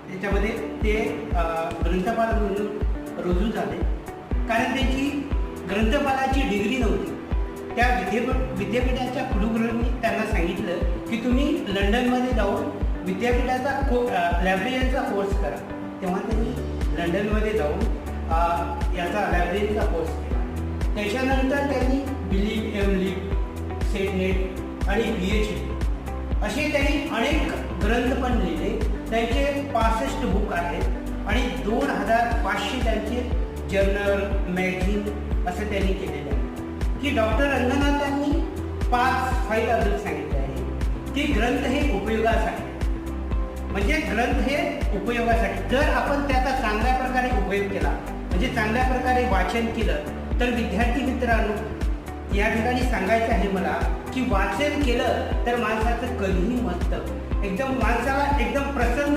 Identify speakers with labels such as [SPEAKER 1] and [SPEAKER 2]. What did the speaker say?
[SPEAKER 1] त्याच्यामध्ये ते ग्रंथपाल म्हणून रुजू झाले, कारण त्यांची ग्रंथपालाची डिग्री नव्हती. त्या विद्यापीठाच्या कुलगुरूंनी त्यांना सांगितलं की तुम्ही लंडनमध्ये जाऊन विद्यापीठाचा लायब्ररीचा कोर्स करा. तेव्हा त्यांनी लंडनमध्ये जाऊन याचा लायब्ररीचा कोर्स केला. त्याच्यानंतर त्यांनी बिलीव एमलिव, सेट नेट आणि PhD असे त्यांनी अनेक ग्रंथ पण लिहिले. त्यांचे 65 बुक आहेत आणि 2500 त्यांचे जर्नल, मॅगझिन असं त्यांनी केलेलं आहे. की डॉक्टर रंगनाथांनी 5 फाईल अजून सांगितले आहे की ग्रंथ हे उपयोगासाठी, म्हणजे ग्रंथ हे उपयोगासाठी. जर आपण त्याचा चांगल्या प्रकारे उपयोग केला, म्हणजे चांगल्या प्रकारे वाचन केलं, तर विद्यार्थी मित्रांनो या ठिकाणी सांगायचं आहे मला की वाचन केलं तर माणसाचं कधीही मस्त एकदम माणसाला एकदम प्रसन्न